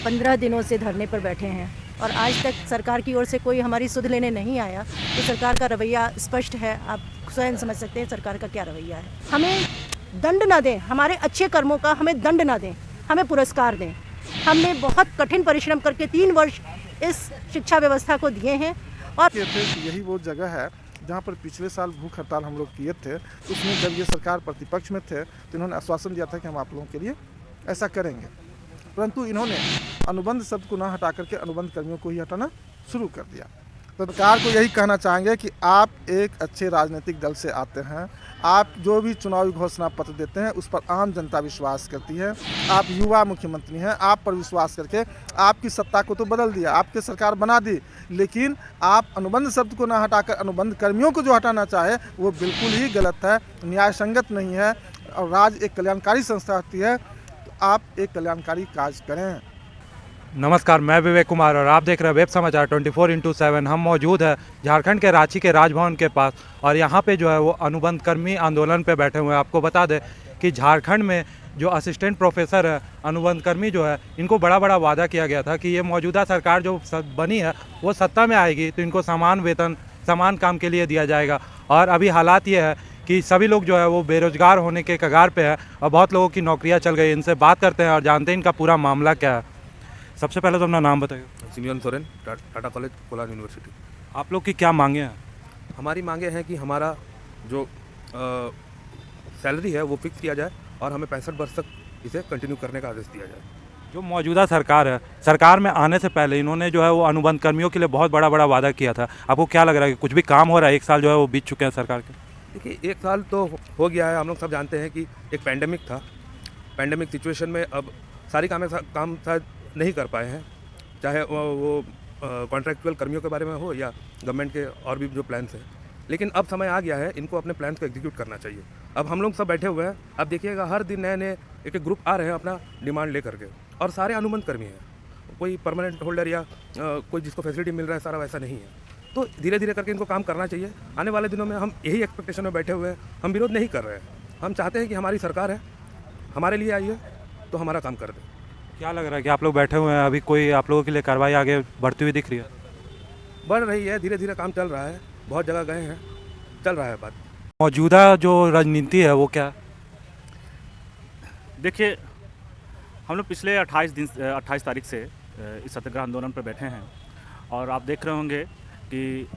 15 दिनों से धरने पर बैठे हैं और आज तक सरकार की ओर से कोई हमारी सुध लेने नहीं आया। तो सरकार का रवैया स्पष्ट है, आप स्वयं समझ सकते हैं सरकार का क्या रवैया है। हमें दंड ना दें, हमारे अच्छे कर्मों का हमें दंड ना दें, हमें पुरस्कार दें। हमने बहुत कठिन परिश्रम करके 3 वर्ष इस शिक्षा व्यवस्था को दिए हैं और यही वो जगह है जहाँ पर पिछले साल भूख हड़ताल हम लोग किए थे। उसमें जब ये सरकार प्रतिपक्ष में थे तो इन्होंने आश्वासन दिया था कि हम आप लोगों के लिए ऐसा करेंगे, परंतु इन्होंने अनुबंध शब्द को ना हटा करके अनुबंध कर्मियों को ही हटाना शुरू कर दिया। तो सरकार को यही कहना चाहेंगे कि आप एक अच्छे राजनीतिक दल से आते हैं, आप जो भी चुनावी घोषणा पत्र देते हैं उस पर आम जनता विश्वास करती है। आप युवा मुख्यमंत्री हैं, आप पर विश्वास करके आपकी सत्ता को तो बदल दिया, आपकी सरकार बना दी, लेकिन आप अनुबंध शब्द को ना हटाकर अनुबंध कर्मियों को जो हटाना चाहे वो बिल्कुल ही गलत है, न्याय संगत नहीं है। और राज्य एक कल्याणकारी संस्था होती है, तो आप एक कल्याणकारी कार्य करें। नमस्कार, मैं विवेक कुमार और आप देख रहे हैं वेब समाचार 24/7। हम मौजूद है झारखंड के रांची के राजभवन के पास और यहाँ पे जो है वो अनुबंध कर्मी आंदोलन पे बैठे हुए हैं। आपको बता दें कि झारखंड में जो असिस्टेंट प्रोफेसर है, अनुबंध कर्मी जो है, इनको बड़ा बड़ा वादा किया गया था कि ये मौजूदा सरकार जो बनी है वो सत्ता में आएगी तो इनको समान वेतन समान काम के लिए दिया जाएगा। और अभी हालात ये है कि सभी लोग जो है वो बेरोजगार होने के कगार पे है और बहुत लोगों की नौकरियाँ चल गई। इनसे बात करते हैं और जानते हैं इनका पूरा मामला क्या है। सबसे पहले तो अपना नाम बताइए। Simian Soren, Tata college, Kolar university. आप लोग की क्या मांगे हैं? हमारी मांगे हैं कि हमारा जो सैलरी है वो फिक्स किया जाए और हमें 65 वर्ष तक इसे कंटिन्यू करने का आदेश दिया जाए। जो मौजूदा सरकार है, सरकार में आने से पहले इन्होंने जो है वो अनुबंध कर्मियों के लिए बहुत बड़ा बड़ा वादा किया था। आपको क्या लग रहा है कि कुछ भी काम हो रहा है? 1 साल जो है वो बीत चुके हैं सरकार के। देखिए, 1 साल तो हो गया है। हम लोग सब जानते हैं कि एक पैंडेमिक था। पैंडेमिक सिचुएशन में अब सारी काम शायद नहीं कर पाए हैं, चाहे वो कॉन्ट्रैक्चुअल कर्मियों के बारे में हो या गवर्नमेंट के और भी जो प्लान्स हैं। लेकिन अब समय आ गया है, इनको अपने प्लान्स को एग्जीक्यूट करना चाहिए। अब हम लोग सब बैठे हुए हैं, अब देखिएगा हर दिन नए नए एक ग्रुप आ रहे हैं अपना डिमांड ले करके, और सारे अनुबंध कर्मी हैं। कोई परमानेंट होल्डर या कोई जिसको फैसिलिटी मिल रहा है सारा वैसा नहीं है। तो धीरे धीरे करके इनको काम करना चाहिए। आने वाले दिनों में हम यही एक्सपेक्टेशन में बैठे हुए हैं। हम विरोध नहीं कर रहे हैं, हम चाहते हैं कि हमारी सरकार है, हमारे लिए आई है तो हमारा काम कर दे। क्या लग रहा है कि आप लोग बैठे हुए हैं, अभी कोई आप लोगों के लिए कार्रवाई आगे बढ़ती हुई दिख रही है? बढ़ रही है, धीरे धीरे काम चल रहा है, बहुत जगह गए हैं, चल रहा है बात। मौजूदा जो राजनीति है वो क्या? देखिए, हम लोग पिछले 28 तारीख से इस सत्याग्रह आंदोलन पर बैठे हैं और आप देख रहे होंगे कि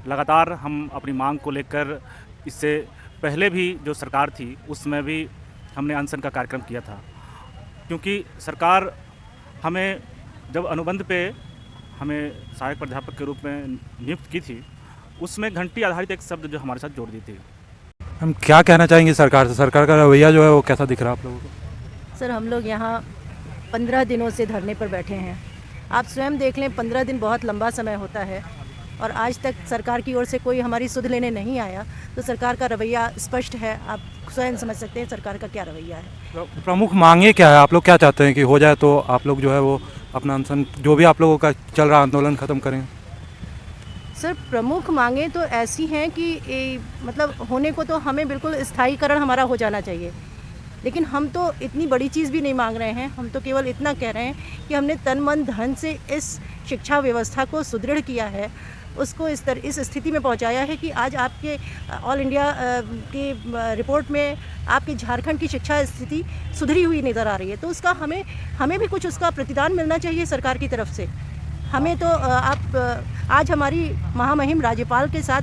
लगातार हम अपनी मांग को लेकर, इससे पहले भी जो सरकार थी उसमें भी हमने अनशन का कार्यक्रम किया था, क्योंकि सरकार हमें जब अनुबंध पे हमें सहायक प्राध्यापक के रूप में नियुक्त की थी, उसमें घंटी आधारित एक शब्द जो हमारे साथ जोड़ दी थी। हम क्या कहना चाहेंगे सरकार से? सरकार का रवैया जो है वो कैसा दिख रहा है आप लोगों को? सर, हम लोग यहाँ 15 दिनों से धरने पर बैठे हैं। आप स्वयं देख लें, 15 दिन बहुत लंबा समय होता है और आज तक सरकार की ओर से कोई हमारी सुध लेने नहीं आया। तो सरकार का रवैया स्पष्ट है, आप स्वयं समझ सकते हैं सरकार का क्या रवैया है। प्रमुख मांगे क्या है? आप लोग क्या चाहते हैं कि हो जाए तो आप लोग जो है वो अपना अनशन जो भी आप लोगों का चल रहा आंदोलन ख़त्म करें? सर, प्रमुख मांगे तो ऐसी हैं कि मतलब होने को तो हमें बिल्कुल स्थायीकरण हमारा हो जाना चाहिए, लेकिन हम तो इतनी बड़ी चीज़ भी नहीं मांग रहे हैं। हम तो केवल इतना कह रहे हैं कि हमने तन मन धन से इस शिक्षा व्यवस्था को सुदृढ़ किया है, उसको इस स्थिति में पहुंचाया है कि आज आपके ऑल इंडिया की रिपोर्ट में आपके झारखंड की शिक्षा स्थिति सुधरी हुई नज़र आ रही है। तो उसका हमें भी कुछ उसका प्रतिदान मिलना चाहिए सरकार की तरफ से। हमें तो आज हमारी महामहिम राज्यपाल के साथ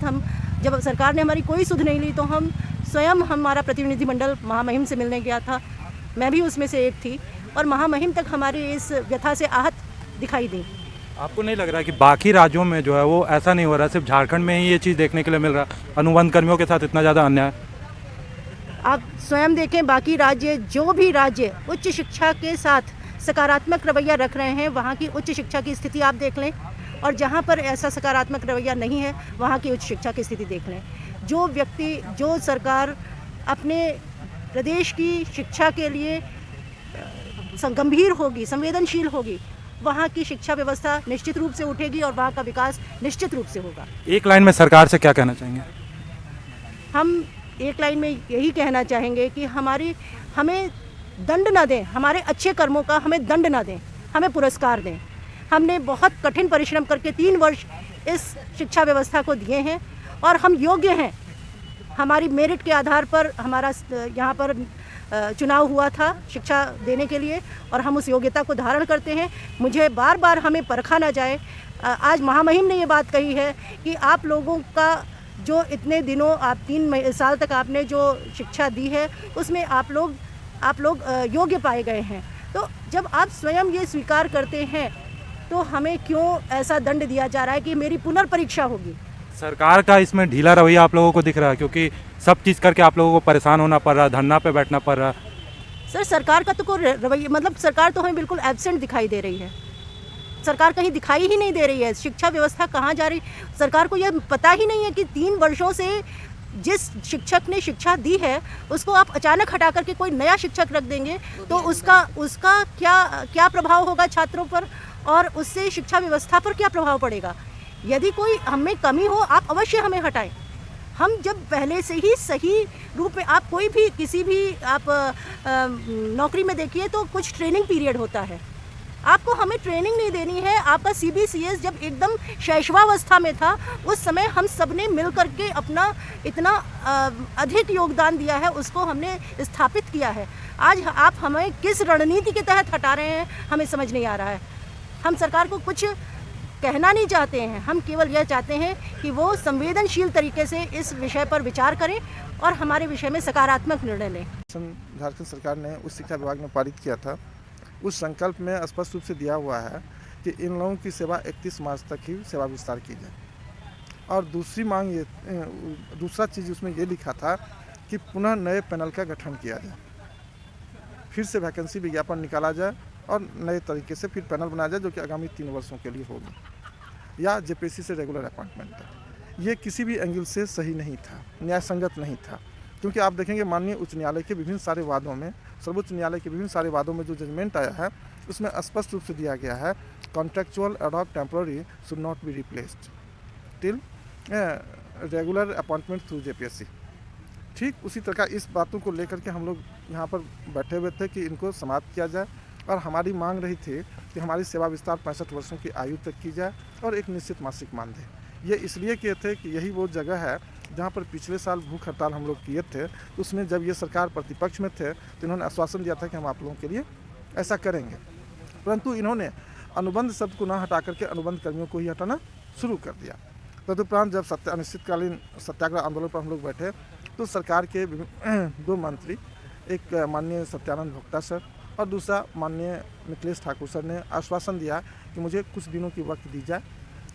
जब सरकार ने हमारी कोई सुध नहीं ली तो हम स्वयं, हमारा प्रतिनिधिमंडल महामहिम से मिलने गया था, मैं भी उसमें से एक थी, और महामहिम तक हमारी इस व्यथा से आहत दिखाई दी। आपको नहीं लग रहा कि बाकी राज्यों में जो है वो ऐसा नहीं हो रहा, सिर्फ झारखंड में ही ये चीज़ देखने के लिए मिल रहा, अनुबंध कर्मियों के साथ इतना ज़्यादा अन्याय? आप स्वयं देखें, बाकी राज्य, जो भी राज्य उच्च शिक्षा के साथ सकारात्मक रवैया रख रहे हैं, वहाँ की उच्च शिक्षा की स्थिति आप देख लें, और जहाँ पर ऐसा सकारात्मक रवैया नहीं है वहाँ की उच्च शिक्षा की स्थिति देख लें। जो व्यक्ति, जो सरकार अपने प्रदेश की शिक्षा के लिए गंभीर होगी, संवेदनशील होगी, वहाँ की शिक्षा व्यवस्था निश्चित रूप से उठेगी और वहाँ का विकास निश्चित रूप से होगा। एक लाइन में सरकार से क्या कहना चाहेंगे? हम एक लाइन में यही कहना चाहेंगे कि हमें दंड ना दें, हमारे अच्छे कर्मों का हमें दंड ना दें, हमें पुरस्कार दें। हमने बहुत कठिन परिश्रम करके 3 वर्ष इस शिक्षा व्यवस्था को दिए हैं और हम योग्य हैं। हमारी मेरिट के आधार पर हमारा यहाँ पर चुनाव हुआ था शिक्षा देने के लिए और हम उस योग्यता को धारण करते हैं। मुझे बार बार हमें परखा ना जाए। आज महामहिम ने ये बात कही है कि आप लोगों का जो इतने दिनों आप 3 साल तक आपने जो शिक्षा दी है उसमें आप लोग योग्य पाए गए हैं। तो जब आप स्वयं ये स्वीकार करते हैं तो हमें क्यों ऐसा दंड दिया जा रहा है कि मेरी पुनर्परीक्षा होगी। सरकार का इसमें ढीला रवैया आप लोगों को दिख रहा है, क्योंकि सब चीज़ करके आप लोगों को परेशान होना पड़ रहा है, धरना पे बैठना पड़ रहा है। सर सरकार का तो कोई रवैया मतलब सरकार तो हमें बिल्कुल एब्सेंट दिखाई दे रही है। सरकार कहीं दिखाई ही नहीं दे रही है। शिक्षा व्यवस्था कहाँ जा रही, सरकार को यह पता ही नहीं है कि 3 वर्षों से जिस शिक्षक ने शिक्षा दी है उसको आप अचानक हटा करके कोई नया शिक्षक रख देंगे तो उसका क्या प्रभाव होगा छात्रों पर और उससे शिक्षा व्यवस्था पर क्या प्रभाव पड़ेगा। यदि कोई हमें कमी हो आप अवश्य हमें हटाएं। हम जब पहले से ही सही रूप में आप कोई भी किसी भी आप नौकरी में देखिए तो कुछ ट्रेनिंग पीरियड होता है। आपको हमें ट्रेनिंग नहीं देनी है। आपका CBCS जब एकदम शैशवावस्था में था उस समय हम सब ने मिल करके अपना इतना अधिक योगदान दिया है, उसको हमने स्थापित किया है। आज आप हमें किस रणनीति के तहत हटा रहे हैं हमें समझ नहीं आ रहा है। हम सरकार को कुछ कहना नहीं चाहते हैं, हम केवल यह चाहते हैं कि वो संवेदनशील तरीके से इस विषय पर विचार करें और हमारे विषय में सकारात्मक निर्णय लें। झारखंड सरकार ने उस शिक्षा विभाग ने पारित किया था, उस संकल्प में स्पष्ट रूप से दिया हुआ है कि इन लोगों की सेवा 31 मार्च तक ही सेवा विस्तार की जाए। और दूसरा चीज़ उसमें ये लिखा था कि पुनः नए पैनल का गठन किया जाए, फिर से वैकेंसी विज्ञापन निकाला जाए और नए तरीके से फिर पैनल बनाया जाए जो कि आगामी 3 वर्षों के लिए होगी, या JPSC से रेगुलर अपॉइंटमेंट है। ये किसी भी एंगल से सही नहीं था, न्याय संगत नहीं था, क्योंकि आप देखेंगे माननीय उच्च न्यायालय के विभिन्न सारे वादों में, सर्वोच्च न्यायालय के विभिन्न सारे वादों में जो जजमेंट आया है उसमें स्पष्ट रूप से दिया गया है contractual ad hoc temporary should not be replaced till regular appointment through JPSC। ठीक उसी तरह इस बातों को लेकर के हम लोग यहाँ पर बैठे हुए थे कि इनको समाप्त किया जाए और हमारी मांग रही थी कि हमारी सेवा विस्तार 65 वर्षों की आयु तक की जाए और एक निश्चित मासिक मानदेय। ये इसलिए किए थे कि यही वो जगह है जहाँ पर पिछले साल भूख हड़ताल हम लोग किए थे, उसमें जब ये सरकार प्रतिपक्ष में थे तो इन्होंने आश्वासन दिया था कि हम आप लोगों के लिए ऐसा करेंगे, परंतु इन्होंने अनुबंध शब्द को ना हटा करके अनुबंध कर्मियों को ही हटाना शुरू कर दिया। तदुपरांत जब अनिश्चितकालीन सत्याग्रह आंदोलन पर हम लोग बैठे तो सरकार के 2 मंत्री, एक माननीय सत्यानंद भोक्ता सर और दूसरा माननीय मिथिलेश ठाकुर सर ने आश्वासन दिया कि मुझे कुछ दिनों की वक्त दी जाए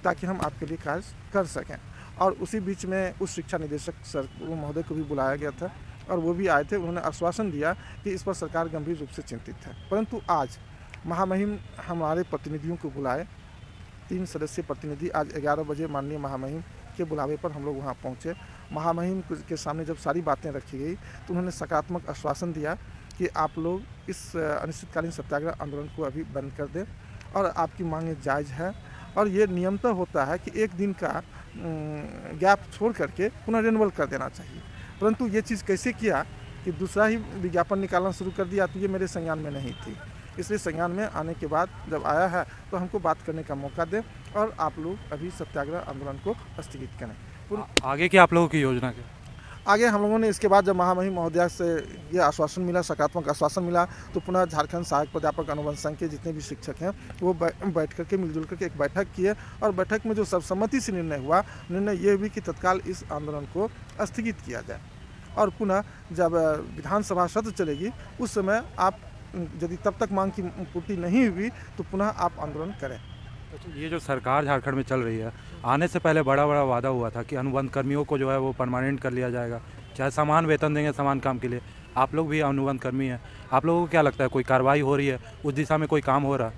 ताकि हम आपके लिए कार्य कर सकें। और उसी बीच में उस शिक्षा निदेशक सर महोदय को भी बुलाया गया था और वो भी आए थे। उन्होंने आश्वासन दिया कि इस पर सरकार गंभीर रूप से चिंतित है। परंतु आज महामहिम हमारे प्रतिनिधियों को बुलाए, 3 सदस्यीय प्रतिनिधि आज 11 बजे माननीय महामहिम के बुलावे पर हम लोग वहाँ पहुँचे। महामहिम के सामने जब सारी बातें रखी गई तो उन्होंने सकारात्मक आश्वासन दिया कि आप लोग इस अनिश्चितकालीन सत्याग्रह आंदोलन को अभी बंद कर दें और आपकी मांगें जायज़ है और ये नियमतः होता है कि 1 दिन का गैप छोड़ करके पुनः रिन्यूअल कर देना चाहिए। परंतु ये चीज़ कैसे किया कि दूसरा ही विज्ञापन निकालना शुरू कर दिया, तो ये मेरे संज्ञान में नहीं थी। इसलिए संज्ञान में आने के बाद जब आया है तो हमको बात करने का मौका दें और आप लोग अभी सत्याग्रह आंदोलन को स्थगित करें। आगे की आप लोगों की योजना क्या? आगे हम लोगों ने इसके बाद जब महामहिम महोदया से ये आश्वासन मिला, सकारात्मक आश्वासन मिला, तो पुनः झारखंड सहायक प्राध्यापक अनुबंध संघ के जितने भी शिक्षक हैं वो बैठ करके मिलजुल करके एक बैठक किए और बैठक में जो सर्वसम्मति से निर्णय हुआ, निर्णय ये भी कि तत्काल इस आंदोलन को स्थगित किया जाए और पुनः जब विधानसभा सत्र चलेगी उस समय आप यदि तब तक मांग की पूर्ति नहीं हुई तो पुनः आप आंदोलन करें। ये जो सरकार झारखंड में चल रही है, आने से पहले बड़ा वादा हुआ था कि अनुबंध कर्मियों को जो है वो परमानेंट कर लिया जाएगा, चाहे समान वेतन देंगे समान काम के लिए। आप लोग भी अनुबंध कर्मी हैं, आप लोगों को क्या लगता है कोई कार्रवाई हो रही है, उस दिशा में कोई काम हो रहा है?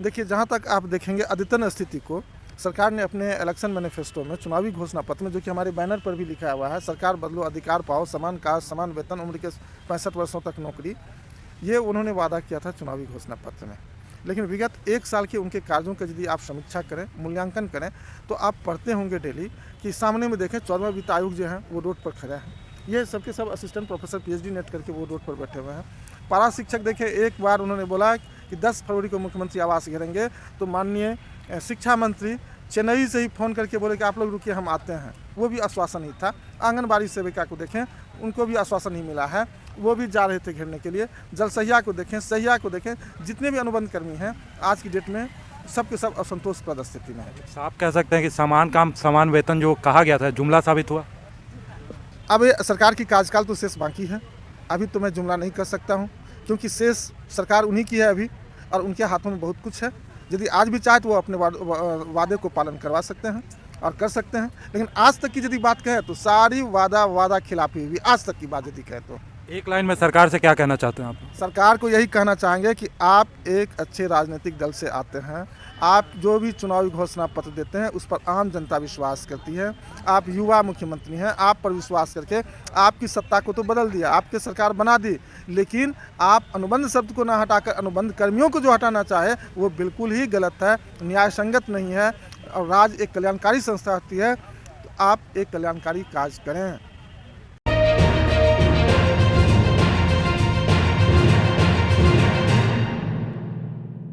देखिए, जहाँ तक आप देखेंगे अद्यतन स्थिति को सरकार ने अपने इलेक्शन मैनिफेस्टो में, चुनावी घोषणा पत्र में, जो कि हमारे बैनर पर भी लिखा हुआ है, सरकार बदलो अधिकार पाओ, समान काज समान वेतन, उम्र के 65 वर्षों तक नौकरी, ये उन्होंने वादा किया था चुनावी घोषणा पत्र में। लेकिन विगत 1 साल के उनके कार्यों का यदि आप समीक्षा करें, मूल्यांकन करें, तो आप पढ़ते होंगे डेली कि सामने में देखें 14वां वित्त आयोग जो है वो रोड पर खड़ा है। ये सबके सब असिस्टेंट प्रोफेसर PhD नेट करके वो रोड पर बैठे हुए हैं। पारा शिक्षक देखें, एक बार उन्होंने बोला कि 10 फरवरी को मुख्यमंत्री आवास घेरेंगे, तो माननीय शिक्षा मंत्री चेन्नई से ही फ़ोन करके बोले कि आप लोग रुकिए, हम आते हैं। वो भी आश्वासन ही था। आंगनबाड़ी सेविका को देखें, उनको भी आश्वासन ही मिला है, वो भी जा रहे थे घेरने के लिए। जल सहिया को देखें, सहिया को देखें, जितने भी अनुबंध कर्मी हैं आज की डेट में सब के सब असंतोषप्रद स्थिति में है। आप कह सकते हैं कि समान काम समान वेतन जो कहा गया था जुमला साबित हुआ? अब ये सरकार की कार्यकाल तो शेष बाकी है, अभी तो मैं जुमला नहीं कर सकता हूँ, क्योंकि शेष सरकार उन्हीं की है अभी, और उनके हाथों में बहुत कुछ है। यदि आज भी चाहे तो वो अपने वादे को पालन करवा सकते हैं और कर सकते हैं। लेकिन आज तक की यदि बात कहें तो सारी वादा खिलाफी हुई, आज तक की बात यदि कहें तो। एक लाइन में सरकार से क्या कहना चाहते हैं आप? सरकार को यही कहना चाहेंगे कि आप एक अच्छे राजनीतिक दल से आते हैं, आप जो भी चुनावी घोषणा पत्र देते हैं उस पर आम जनता विश्वास करती है। आप युवा मुख्यमंत्री हैं, आप पर विश्वास करके आपकी सत्ता को तो बदल दिया, आपकी सरकार बना दी, लेकिन आप अनुबंध शब्द को ना हटाकर अनुबंध कर्मियों को जो हटाना चाहे वो बिल्कुल ही गलत है, न्याय संगत नहीं है। और राज्य एक कल्याणकारी संस्था होती है, तो आप एक कल्याणकारी कार्य करें।